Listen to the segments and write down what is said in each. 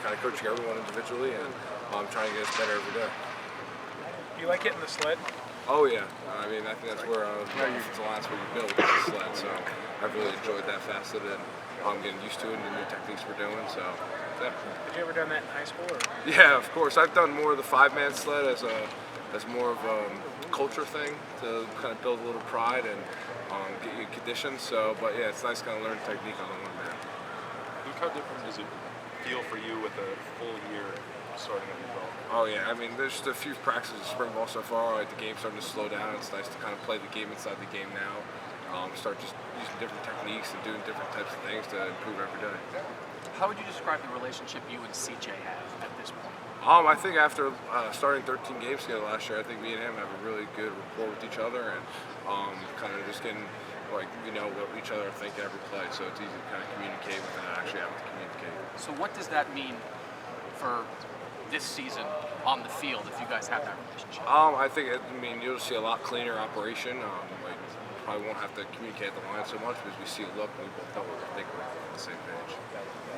kind of coaching everyone individually and trying to get us better every day. Do you like hitting the sled? Oh yeah, I mean I think that's where the offensive line's where you build is the sled. So I've really enjoyed that facet and I'm getting used to it and the new techniques we're doing. So yeah. Had you ever done that in high school? Or? Yeah, of course. I've done more of the 5-man sled as more of a culture thing to kind of build a little pride and get you conditioned. So, but yeah, it's nice kind of learn technique on the 1-man. Luke, how different does it feel for you with a full year starting at your belt? Oh yeah, I mean there's just a few practices of spring ball so far. Like the game's starting to slow down. It's nice to kind of play the game inside the game now. Start just using different techniques and doing different types of things to improve every day. How would you describe the relationship you and CJ have at this point? I think after starting 13 games together last year, I think me and him have a really good rapport with each other and kind of just getting like we know what each other are thinking every play, so it's easy to kind of communicate without actually having to communicate. So what does that mean for this season on the field if you guys have that relationship? I think you'll see a lot cleaner operation. Like probably won't have to communicate at the line so much because we see a look and we both know what we're thinking on the same page.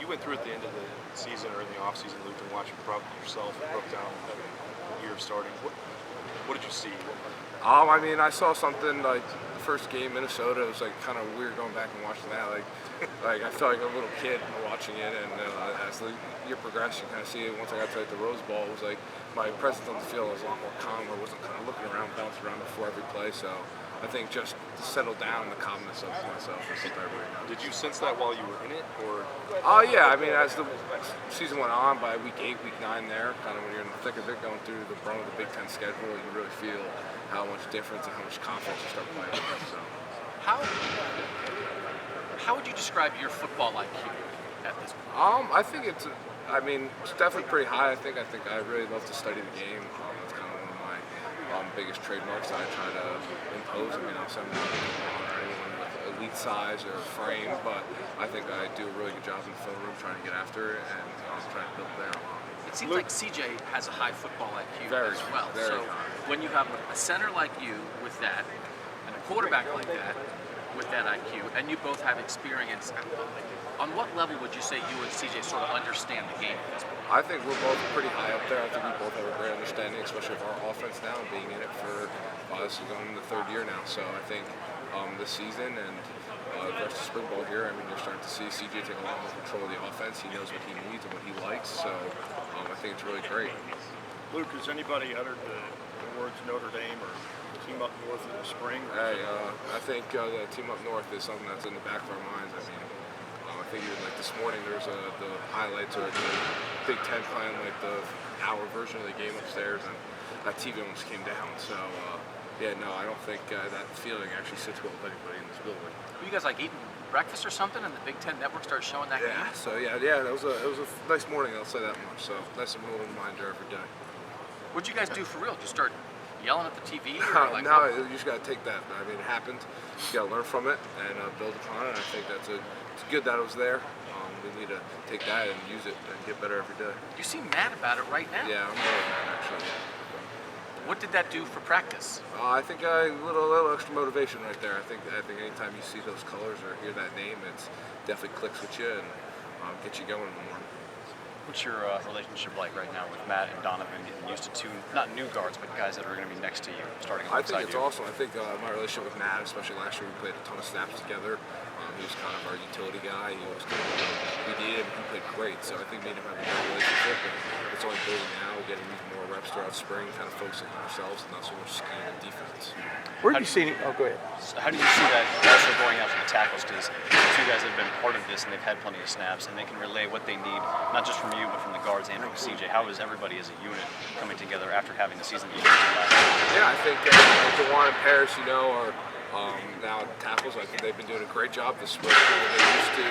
You went through at the end of the season or in the off season, Luke, and watched yourself broke down the year of starting. What did you see? I mean, I saw something like the first game, Minnesota. It was like kind of weird going back and watching that. Like I felt like a little kid watching it, and as the year progressed, you kind of see it. Once I got to the Rose Bowl, it was like my presence on the field was a lot more calm. I wasn't kind of looking around, bouncing around before every play. So I think just to settle down in the calmness of myself is something I really noticed. Did you sense that while you were in it, or? Yeah. I mean, as the season went on, by week 8, week 9, there, kind of when you're in the thick of it, going through the brunt of the Big Ten schedule, you really feel how much difference and how much confidence you start playing with. So, how would you describe your football IQ at this point? I think it's definitely pretty high. I think I really love to study the game. It's kind of one of my biggest trademarks that I try to impose. I mean, I'm not anyone with elite size or frame, but I think I do a really good job in the film room trying to get after it and trying to build there. It seems like CJ has a high football IQ very, as well. Very so high. When you have a center like you with that, and a quarterback like that with that IQ, and you both have experience, on what level would you say you and CJ sort of understand the game at this point? I think we're both pretty high up there. I think we both have a great understanding, especially of our offense now, being in it for this is going into the 3rd year now. So I think this season and the rest of spring ball here, I mean, you're starting to see CJ take a lot more control of the offense. He knows what he needs and what he likes. So I think it's really great. Luke, has anybody uttered the words Notre Dame or Team Up North in the spring? Hey, I think the Team Up North is something that's in the back of our minds. I mean, I think even like this morning there's the highlights or the Big Ten playing like the hour version of the game upstairs, and that TV almost came down. So yeah, no, I don't think that feeling actually sits well with anybody in this building. Were you guys like eating breakfast or something, and the Big Ten Network started showing that game? So yeah, it was a nice morning. I'll say that much. So nice and little reminder every day. What'd you guys do for real? Did you start yelling at the TV? Or like, no, you just got to take that. I mean, it happened. You got to learn from it and build upon it. And I think it's good that it was there. We need to take that and use it and get better every day. You seem mad about it right now. Yeah, I'm really mad actually. What did that do for practice? I think a little extra motivation right there. I think anytime you see those colors or hear that name, it definitely clicks with you and gets you going in the morning. What's your relationship like right now with Matt and Donovan, getting used to two, not new guards, but guys that are going to be next to you, starting alongside you? I think it's awesome. I think my relationship with Matt, especially last year, we played a ton of snaps together. He was kind of our utility guy. He was kind of we needed him. He played great. So I think me and him have a great relationship, and it's only building now. We're getting more reps throughout spring, kind of focusing on ourselves and not so much scheme and defense. Where have you seen it? Oh, go ahead. How do you see that also going out for the tackles? Because the two guys have been part of this and they've had plenty of snaps and they can relay what they need, not just from you, but from the guards and from CJ. How is everybody as a unit coming together after having the season that you did last year? Yeah, I think DeJuan and Paris, are now tackles. I think they've been doing a great job this spring. They're used to,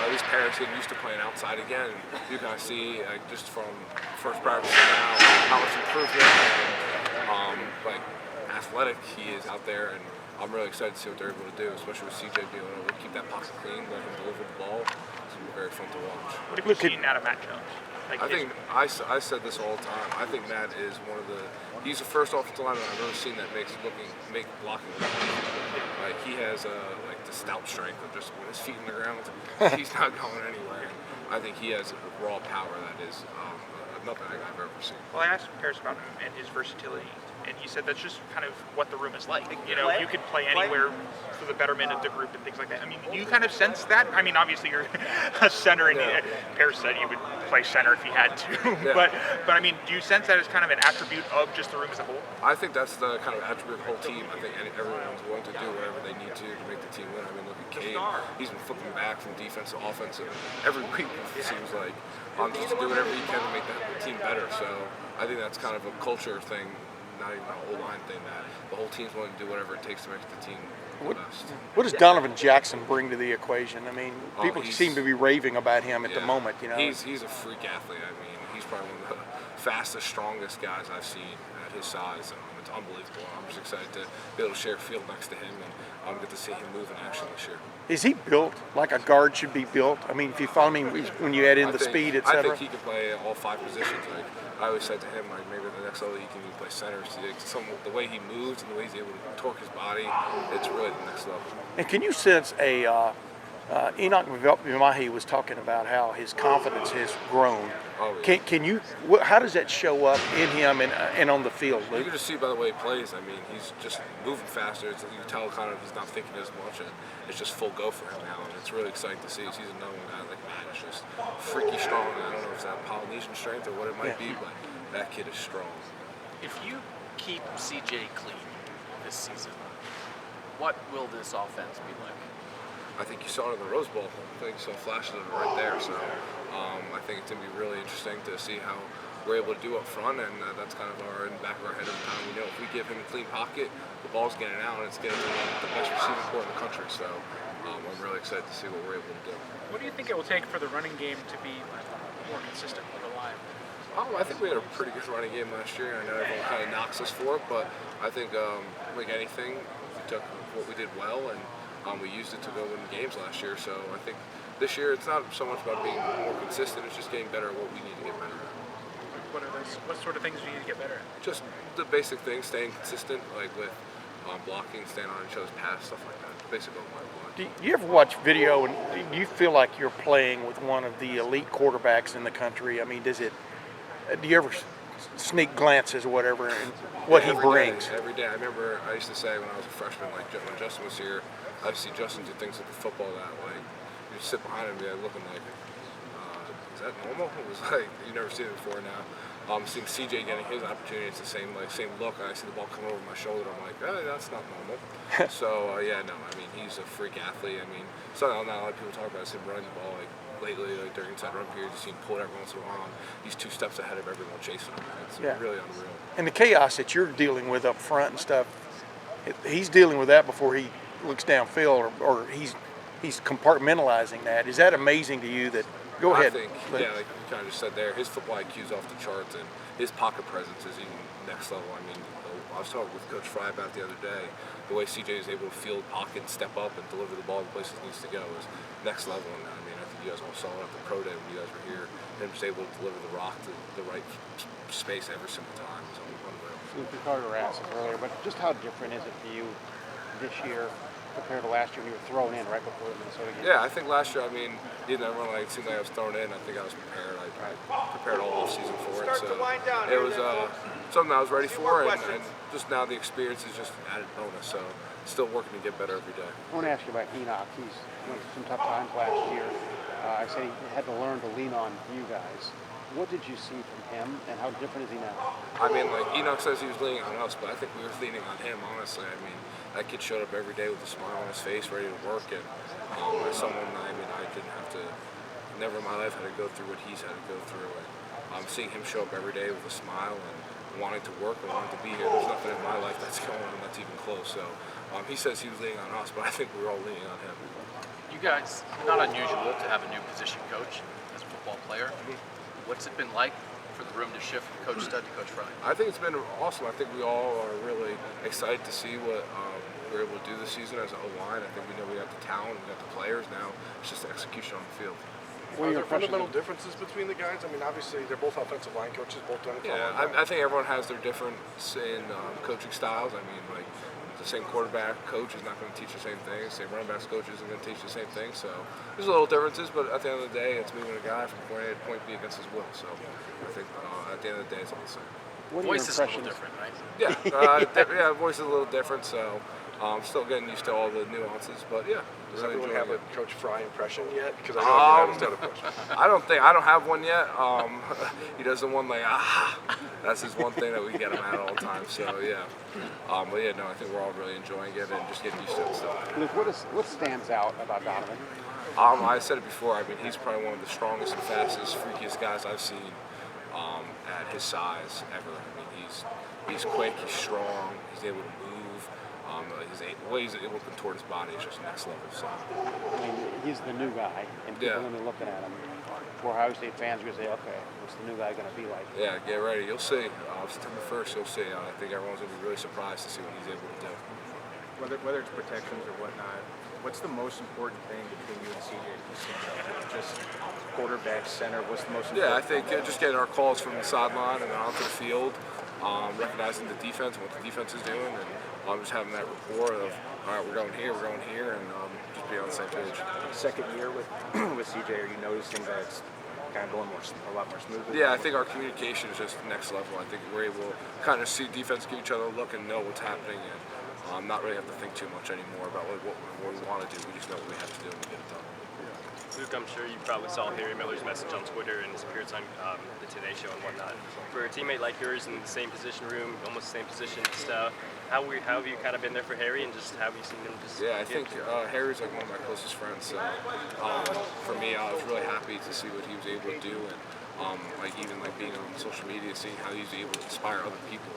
at least Paris getting used to playing outside again. And you kind of see, just from first practice to now, how much improvement and athletic he is out there. And I'm really excited to see what they're able to do, especially with CJ being able to keep that pocket clean, let him deliver the ball. It's going to be very fun to watch. What have you seen out of Matt Jones? I think I said this all the time. I think Matt is he's the first offensive lineman I've ever seen that make blocking look easy. Like he has the stout strength of just with his feet in the ground. He's not going anywhere. I think he has a raw power that is nothing I've ever seen. Well, I asked Paris about him and his versatility, and he said that's just kind of what the room is like. You know, you could play anywhere for the betterment of the group and things like that. I mean, do you kind of sense that? I mean, obviously you're a center, and Paris said he would play center if he had to. Yeah. but I mean, do you sense that as kind of an attribute of just the room as a whole? I think that's the kind of attribute of the whole team. I think everyone's willing to do whatever they need to make the team win. I mean, look at Cade. He's been flipping back from defense to offense every week, it seems like. Just to do whatever he can to make the team better. So I think that's kind of a culture thing, not even a whole line thing, that the whole team's willing to do whatever it takes to make the team the best. What does Donovan Jackson bring to the equation? I mean, people seem to be raving about him at the moment. You know, he's a freak athlete. I mean, he's probably one of the fastest, strongest guys I've seen at his size. It's unbelievable. I'm just excited to be able to share a field next to him and get to see him move in action this year. is he built like a guard should be built? I mean, if you follow me, when you add in the speed, I etc. think he can play all 5 positions. Like I always said to him, like maybe at the next level he can even play center. So the way he moves and the way he's able to torque his body, it's really the next level. And can you sense Enoch Mimahi was talking about how his confidence has grown. Oh, yeah. Can you? How does that show up in him and on the field, You Luke? can just see by the way he plays. I mean, he's just moving faster. You can tell kind of he's not thinking as much, and it's just full go for him now. And it's really exciting to see. He's another guy like Matt. It's just freaky strong. I don't know if it's that Polynesian strength or what it might be, but that kid is strong. If you keep CJ clean this season, what will this offense be like? I think you saw it in the Rose Bowl. I think you saw flashes of it right there. So I think it's going to be really interesting to see how we're able to do up front, and that's kind of in the back of our head every time. We know if we give him a clean pocket, the ball's getting out, and it's getting to the best receiving corps in the country. So I'm really excited to see what we're able to do. What do you think it will take for the running game to be more consistent with the line? I think we had a pretty good running game last year. I know everyone kind of knocks us for it, but I think like anything, we took what we did well and we used it to go win games last year. So I think this year it's not so much about being more consistent, it's just getting better at what we need to get better at. What are those? What sort of things do you need to get better at? Just the basic things, staying consistent, like with blocking, staying on each other's paths, stuff like that. Basically what I want. Do you ever watch video and do you feel like you're playing with one of the elite quarterbacks in the country? I mean, do you ever sneak glances or whatever and what he brings? Every day. I remember I used to say when I was a freshman, like when Justin was here, I'd see Justin do things with the football that like you sit behind him and be looking like, is that normal? It was like you never seen it before now. Seeing CJ getting his opportunity, it's the same look. And I see the ball coming over my shoulder. I'm like, that's not normal. So I mean, he's a freak athlete. I mean, something not a lot of people talk about is him running the ball like lately, like during inside run periods. You see him pull it every once in a while. And he's 2 steps ahead of everyone chasing him. It's really unreal. And the chaos that you're dealing with up front and stuff, he's dealing with that before he looks downfield, or he's compartmentalizing that. Is that amazing to you? That go ahead. I think, like you kind of just said there, his football IQ is off the charts, and his pocket presence is even next level. I mean, I was talking with Coach Fry about the other day. The way CJ is able to field pocket, step up, and deliver the ball to places it needs to go is next level. And I mean, I think you guys all saw it at the pro day when you guys were here. Him just able to deliver the rock to the right space every single time. It's unreal. Luke Wypler asked it earlier, but just how different is it for you this year compared to last year when you were thrown in right before the Minnesota game? Yeah, I think last year, I mean, it seemed like I was thrown in. I think I was prepared. I prepared all offseason for it. So it was something I was ready for, and just now the experience is just an added bonus. So still working to get better every day. I want to ask you about Enoch. He's went through some tough times last year. I said he had to learn to lean on you guys. What did you see from him, and how different is he now? I mean, like Enoch says he was leaning on us, but I think we were leaning on him, honestly. I mean, that kid showed up every day with a smile on his face, ready to work. And as someone, I mean, I didn't have to, never in my life had to go through what he's had to go through. And seeing him show up every day with a smile and wanting to work and wanting to be here, there's nothing in my life that's going on that's even close. So he says he was leaning on us, but I think we were all leaning on him. You guys, not unusual to have a new position coach as a football player. What's it been like for the room to shift from Coach Stud to Coach Fry? I think it's been awesome. I think we all are really excited to see what we're able to do this season as an O-line. I think we know we got the talent, we got the players now. It's just the execution on the field. Are there fundamental differences between the guys? I mean, obviously they're both offensive line coaches, both done it for a long time. I think everyone has their difference in coaching styles. I mean, like the same quarterback coach is not going to teach the same thing. The same running backs coach isn't going to teach the same thing. So there's a little differences, but at the end of the day, it's moving a guy from point A to point B against his will. So I think at the end of the day, it's all the same. What are your Voice is a little impressions? different, right? Yeah, yeah, voice is a little different. So still getting used to all the nuances, but yeah. Does really everyone have enjoying a Coach Fry impression yet? Because I know that was the other question. I don't have one yet. He does the one like that's his one thing that we get him at all the time. So yeah, but yeah, no, I think we're all really enjoying it and just getting used to it still. Luke, what stands out about Donovan? I said it before. I mean, he's probably one of the strongest and fastest, freakiest guys I've seen at his size ever. I mean, he's quick, he's strong, he's able to move. The way he's able to contort his body is just next level. So. I mean, he's the new guy, and people are going to be looking at him. For Ohio State fans, are going to say, okay, what's the new guy going to be like? Yeah, get ready. You'll see. September 1st, you'll see. I think everyone's going to be really surprised to see what he's able to do. Whether it's protections or whatnot, what's the most important thing between you and CJ? Just quarterback, center. What's the most important? Yeah, I think just getting our calls from the sideline and onto the field, recognizing the defense and what the defense is doing, and just having that rapport of, all right, we're going here, and just be on the same page. Second year with with CJ, are you noticing that it's kind of going a lot more smoothly? Yeah, I think our communication is just next level. I think we're able to kind of see defense, give each other a look, and know what's happening, and not really have to think too much anymore about what we want to do. We just know what we have to do and we get it done. Luke, I'm sure you probably saw Harry Miller's message on Twitter and his appearance on the Today Show and whatnot. For a teammate like yours in the same position room, almost the same position, just how have you kind of been there for Harry, and just how have you seen him just? Yeah, I think Harry's like one of my closest friends. So for me, I was really happy to see what he was able to do, and like even like being on social media, seeing how he's able to inspire other people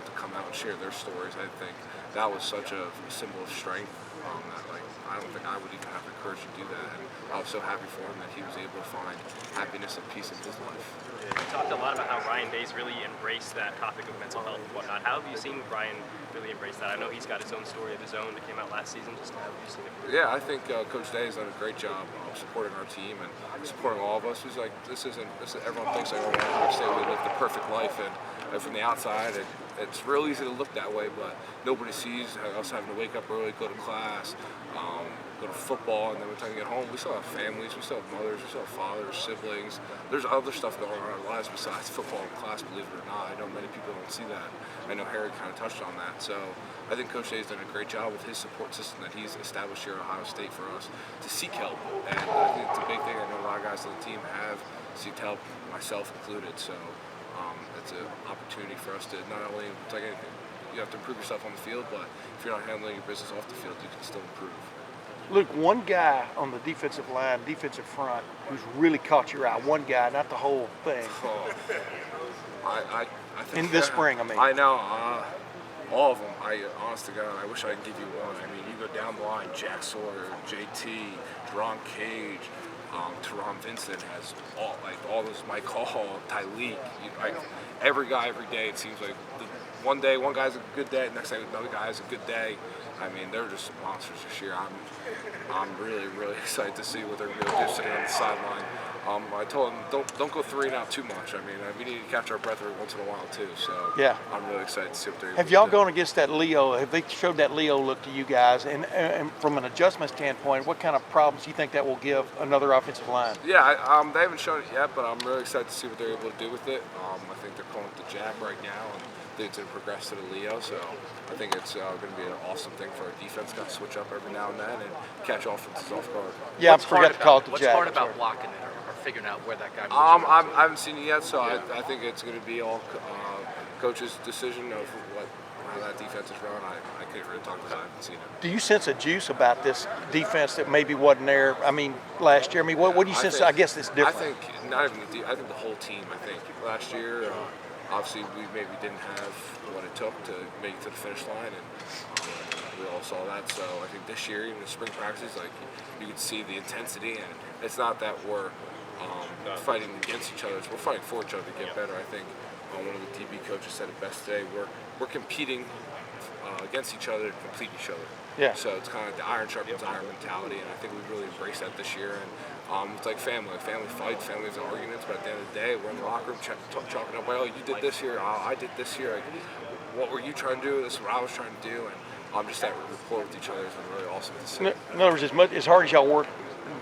to come out and share their stories. I think that was such a symbol of strength that like I don't think I would even have the courage to do that. And I was so happy for him that he was able to find happiness and peace in his life. You talked a lot about how Ryan Day's really embraced that topic of mental health and whatnot. How have you seen Ryan really embrace that? I know he's got his own story of his own that came out last season. Just how have you seen it? Yeah, I think Coach Day has done a great job of supporting our team and supporting all of us. He's like, everyone thinks like, Ohio State, we live the perfect life, and from the outside, it's real easy to look that way, but nobody sees us having to wake up early, go to class, go to football, and then by the time we get home, we still have families, we still have mothers, we still have fathers, siblings. There's other stuff going on in our lives besides football and class, believe it or not. I know many people don't see that. I know Harry kind of touched on that. So I think Coach Day's done a great job with his support system that he's established here at Ohio State for us to seek help. And I think it's a big thing. I know a lot of guys on the team have seeked help, myself included. So it's an opportunity for us to not only, it's like anything, you have to improve yourself on the field, but if you're not handling your business off the field, you can still improve. Luke, one guy on the defensive line, defensive front, who's really caught your eye. One guy, not the whole thing. Oh, I think In this spring, I mean. I know. All of them. Honest to God, I wish I could give you one. I mean, you go down the line, Jack Sawyer, JT, Deron Cage, Teron Vincent has all those, Mike Hall, Tyleek. Every guy, every day, it seems like one day one guy's a good day, next day another guy has a good day. I mean, they're just monsters this year. I'm really, really excited to see what they're going to do sitting on the sideline. I told them don't go 3 and out too much. I mean, we need to catch our breath every once in a while too. So yeah, I'm really excited to see what they're. Have y'all gone against that Leo? Have they showed that Leo look to you guys? And from an adjustment standpoint, what kind of problems do you think that will give another offensive line? Yeah, they haven't shown it yet, but I'm really excited to see what they're able to do with it. I think they're calling it the jab right now, and it's going to progress to the Leo. So I think it's going to be an awesome thing for our defense to switch up every now and then and catch offenses off guard. Yeah, I forgot to call it the What's jab. hard about blocking it or figuring out where that guy moves? I haven't seen it yet, so Yeah. I think it's going to be all coach's decision of how that defense is run. I can't really talk because I haven't seen it. Do you sense a juice about this defense that maybe wasn't there? I mean, last year. I mean, what do you sense? I guess it's different. I think not even I think the whole team. I think last year, obviously, we maybe didn't have what it took to make it to the finish line, and we all saw that. So I think this year, even the spring practices, like you can see the intensity, and it's not that we're fighting against each other; we're fighting for each other to get better. I think one of the DB coaches said it best today. We're competing against each other to complete each other. Yeah. So it's kind of the iron sharpens iron mentality, and I think we've really embraced that this year. And it's like family. Family fights, family has arguments, but at the end of the day, we're in the locker room chalking up, well, you did this here, I did this here. Like, what were you trying to do? This is what I was trying to do. And just that rapport with each other has been really awesome to see. In other words, as hard as y'all worked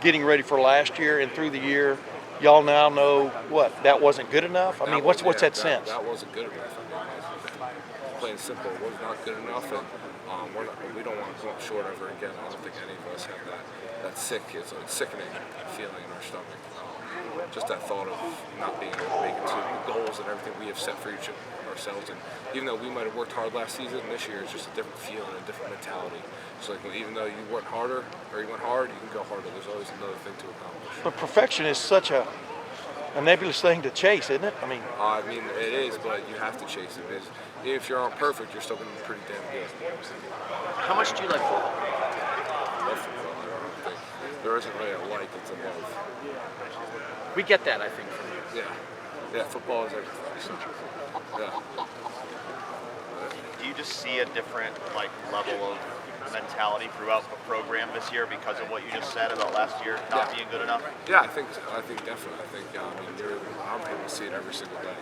getting ready for last year and through the year, y'all now know what that wasn't good enough. I mean, what's that sense? That wasn't good enough. I mean, plain simple, it was not good enough, and we don't want to come up short ever again. I don't think any of us have that sickening feeling in our stomach. Just that thought of not being able to make it to the goals and everything we have set for each of ourselves. And even though we might have worked hard last season, this year is just a different feeling, a different mentality. It's like even though you work harder or you went hard, you can go harder. There's always another thing to accomplish. But perfection is such a nebulous thing to chase, isn't it? I mean, it is, but you have to chase it. Because even if you aren't perfect, you're still going to be pretty damn good. How much do you like football? Love football. I don't think there isn't really a like, it's a love. We get that, I think, from you. Yeah, football is everything. Yeah. Do you just see a different level of mentality throughout the program this year because of what you just said about last year not being good enough? Yeah, I think definitely. I think I'm able to see it every single day.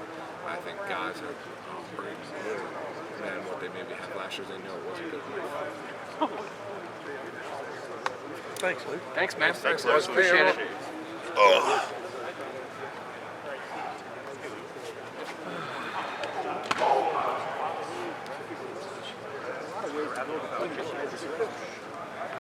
I think guys are bringing more than what they maybe had last year. They know it wasn't good enough. thanks, Luke. Thanks, man. Thanks, Luke. Appreciate it. A lot of ways to look at